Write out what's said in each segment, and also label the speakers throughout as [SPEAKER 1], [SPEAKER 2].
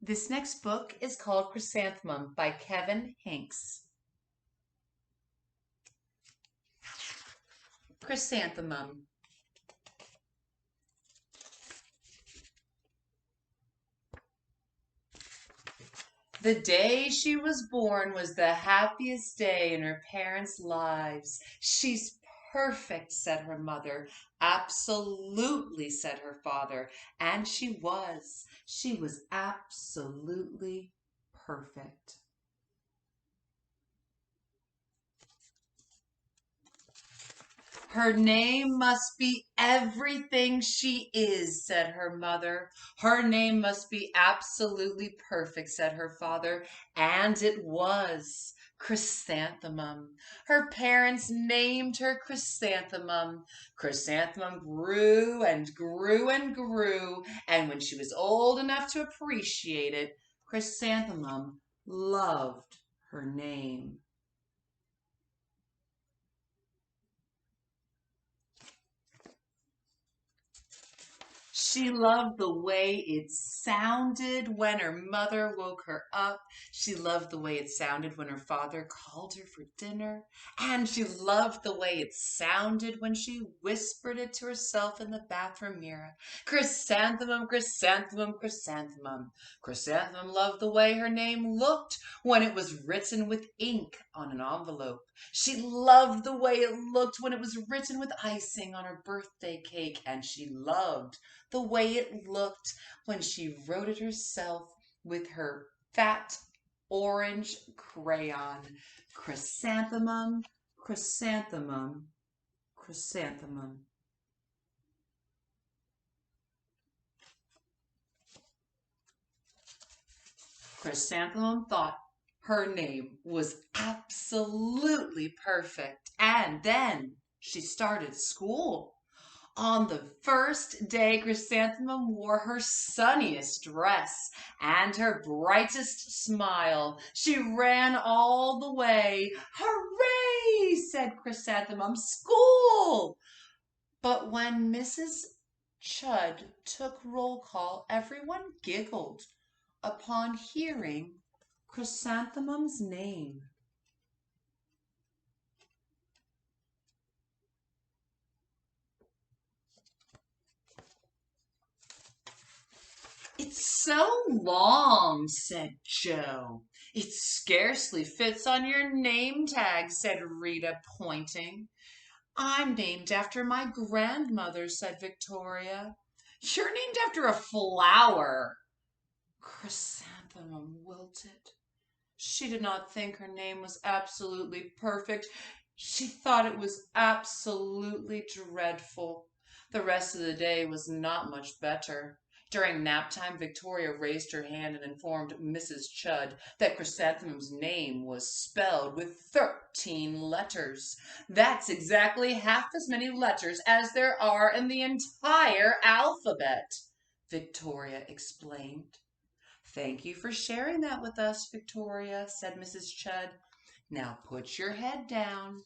[SPEAKER 1] This next book is called Chrysanthemum by Kevin Hanks. Chrysanthemum. The day she was born was the happiest day in her parents' lives. She's perfect, said her mother. Absolutely, said her father. And she was. She was absolutely perfect. Her name must be everything she is, said her mother. Her name must be absolutely perfect, said her father. And it was. Chrysanthemum. Her parents named her Chrysanthemum. Chrysanthemum grew and grew and grew, and when she was old enough to appreciate it, Chrysanthemum loved her name. She loved the way it sounded when her mother woke her up. She loved the way it sounded when her father called her for dinner. And she loved the way it sounded when she whispered it to herself in the bathroom mirror. Chrysanthemum, chrysanthemum, chrysanthemum. Chrysanthemum loved the way her name looked when it was written with ink on an envelope. She loved the way it looked when it was written with icing on her birthday cake. And she loved the way it looked when she wrote it herself with her fat orange crayon. Chrysanthemum, chrysanthemum, chrysanthemum. Chrysanthemum thought her name was absolutely perfect. And then she started school. On the first day, Chrysanthemum wore her sunniest dress and her brightest smile. She ran all the way. Hooray, said Chrysanthemum, school! But when Mrs. Chudd took roll call, everyone giggled upon hearing Chrysanthemum's name. It's so long, said Joe. It scarcely fits on your name tag, said Rita, pointing. I'm named after my grandmother, said Victoria. You're named after a flower. Chrysanthemum wilted. She did not think her name was absolutely perfect. She thought it was absolutely dreadful. The rest of the day was not much better. During nap time, Victoria raised her hand and informed Mrs. Chudd that Chrysanthemum's name was spelled with 13 letters. That's exactly half as many letters as there are in the entire alphabet, Victoria explained. Thank you for sharing that with us, Victoria, said Mrs. Chudd. Now put your head down.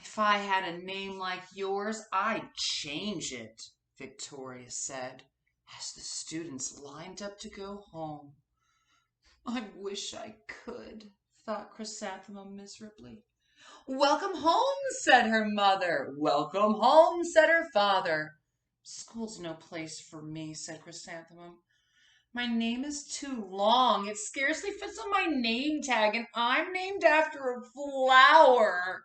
[SPEAKER 1] If I had a name like yours, I'd change it, Victoria said, as the students lined up to go home. I wish I could, thought Chrysanthemum miserably. Welcome home, said her mother. Welcome home, said her father. School's no place for me, said Chrysanthemum. My name is too long. It scarcely fits on my name tag, and I'm named after a flower.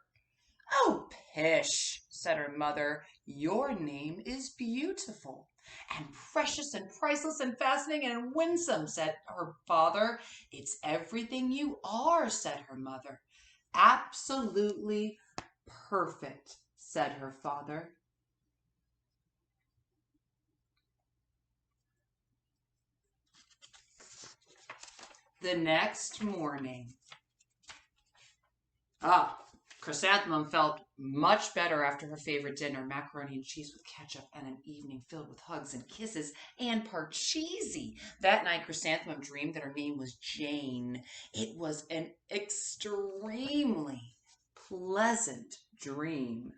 [SPEAKER 1] Oh, pish, said her mother. Your name is beautiful and precious and priceless and fascinating and winsome, said her father. It's everything you are, said her mother. Absolutely perfect, said her father. The next morning. Ah, Chrysanthemum felt much better after her favorite dinner, macaroni and cheese with ketchup, and an evening filled with hugs and kisses and parcheesi. That night, Chrysanthemum dreamed that her name was Jane. It was an extremely pleasant dream.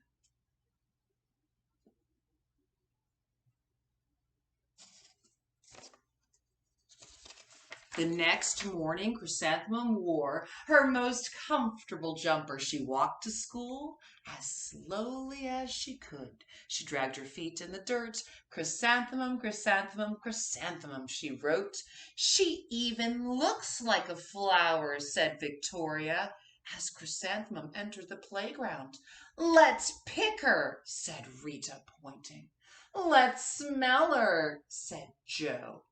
[SPEAKER 1] The next morning, Chrysanthemum wore her most comfortable jumper. She walked to school as slowly as she could. She dragged her feet in the dirt. Chrysanthemum, chrysanthemum, chrysanthemum, she wrote. She even looks like a flower, said Victoria, as Chrysanthemum entered the playground. Let's pick her, said Rita, pointing. Let's smell her, said Joe.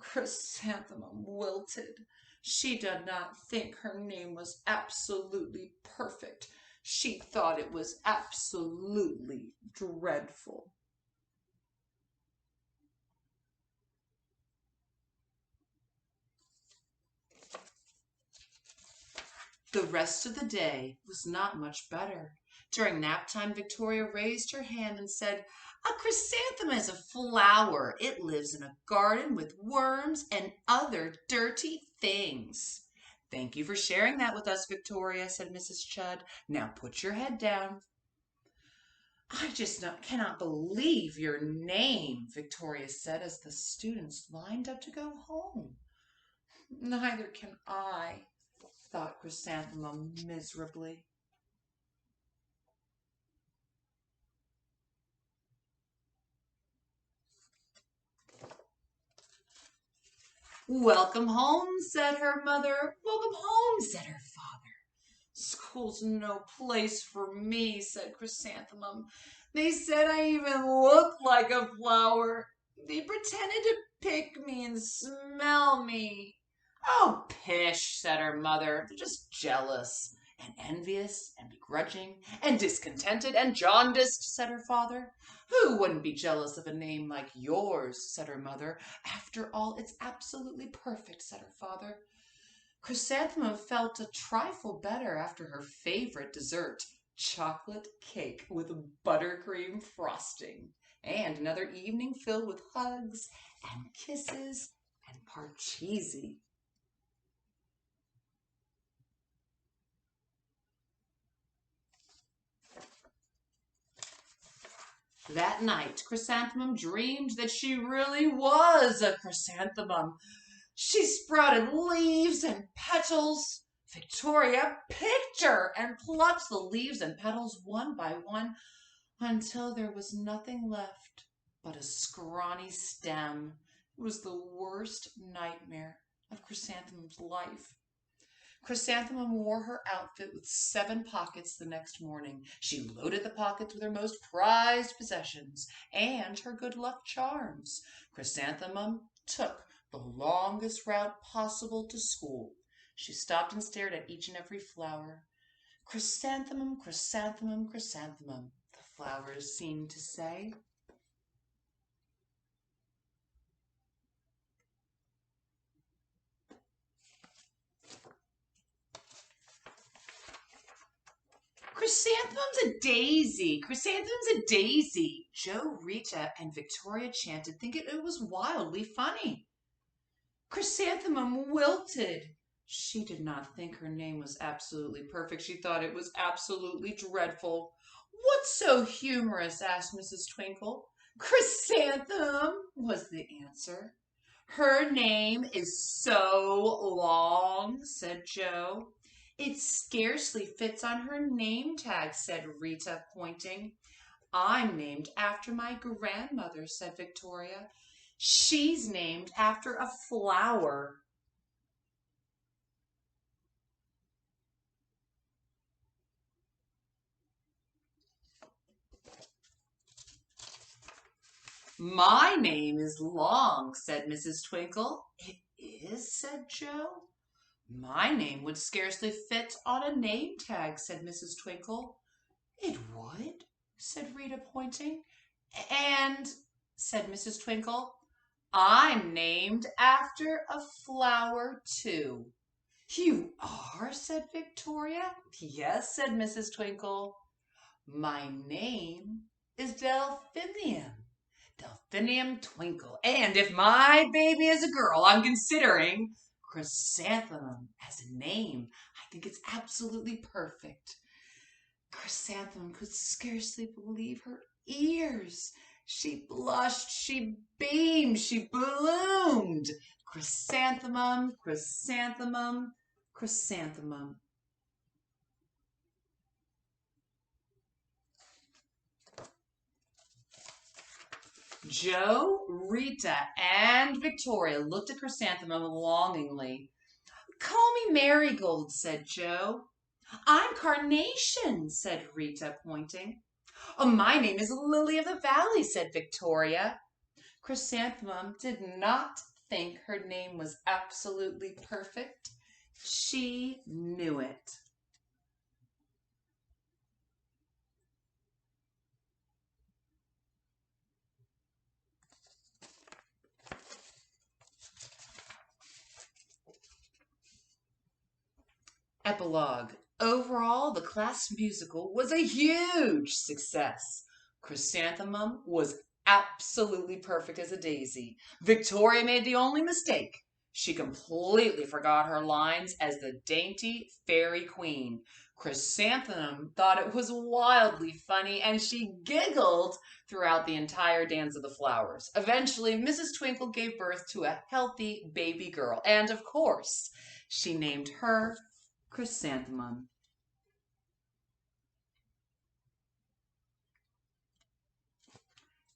[SPEAKER 1] Chrysanthemum wilted. She did not think her name was absolutely perfect. She thought it was absolutely dreadful. The rest of the day was not much better. During nap time, Victoria raised her hand and said, "A chrysanthemum is a flower. It lives in a garden with worms and other dirty things." "Thank you for sharing that with us, Victoria," said Mrs. Chudd. "Now put your head down." "I just cannot believe your name," Victoria said as the students lined up to go home. "Neither can I," thought Chrysanthemum miserably. "Welcome home," said her mother. "Welcome home," said her father. "School's no place for me," said Chrysanthemum. "They said I even looked like a flower. They pretended to pick me and smell me." "Oh, pish," said her mother. "They're just jealous and envious and begrudging and discontented and jaundiced," said her father. "Who wouldn't be jealous of a name like yours?" said her mother. "After all, it's absolutely perfect," said her father. Chrysanthemum felt a trifle better after her favorite dessert, chocolate cake with buttercream frosting, and another evening filled with hugs and kisses and parcheesi. That night, Chrysanthemum dreamed that she really was a chrysanthemum. She sprouted leaves and petals. Victoria picked her and plucked the leaves and petals one by one until there was nothing left but a scrawny stem. It was the worst nightmare of Chrysanthemum's life. Chrysanthemum wore her outfit with 7 pockets the next morning. She loaded the pockets with her most prized possessions and her good luck charms. Chrysanthemum took the longest route possible to school. She stopped and stared at each and every flower. "Chrysanthemum, chrysanthemum, chrysanthemum," the flowers seemed to say. "Chrysanthemum's a daisy! Chrysanthemum's a daisy!" Joe, Rita, and Victoria chanted, thinking it was wildly funny. Chrysanthemum wilted. She did not think her name was absolutely perfect. She thought it was absolutely dreadful. "What's so humorous?" asked Mrs. Twinkle. "Chrysanthemum," was the answer. "Her name is so long," said Joe. "It scarcely fits on her name tag," said Rita, pointing. "I'm named after my grandmother," said Victoria. "She's named after a flower." "My name is Long," said Mrs. Twinkle. "It is?" said Joe. "My name would scarcely fit on a name tag," said Mrs. Twinkle. "It would," said Rita, pointing. "And," said Mrs. Twinkle, "I'm named after a flower, too." You are, said Victoria. Yes, said Mrs. Twinkle. My name is Delphinium. Delphinium Twinkle. And if my baby is a girl, I'm considering Chrysanthemum as a name. I think it's absolutely perfect. Chrysanthemum could scarcely believe her ears. She blushed, she beamed, she bloomed. Chrysanthemum, chrysanthemum, chrysanthemum. Joe, Rita, and Victoria looked at Chrysanthemum longingly. Call me Marigold, said Joe. I'm Carnation, said Rita, pointing. Oh, my name is Lily of the Valley, said Victoria. Chrysanthemum did not think her name was absolutely perfect. She knew it. Epilogue. Overall, the class musical was a huge success. Chrysanthemum was absolutely perfect as a daisy. Victoria made the only mistake. She completely forgot her lines as the dainty fairy queen. Chrysanthemum thought it was wildly funny, and she giggled throughout the entire Dance of the Flowers. Eventually, Mrs. Twinkle gave birth to a healthy baby girl, and of course, she named her Chrysanthemum.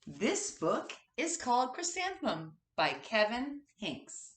[SPEAKER 1] This book is called Chrysanthemum by Kevin Hinks.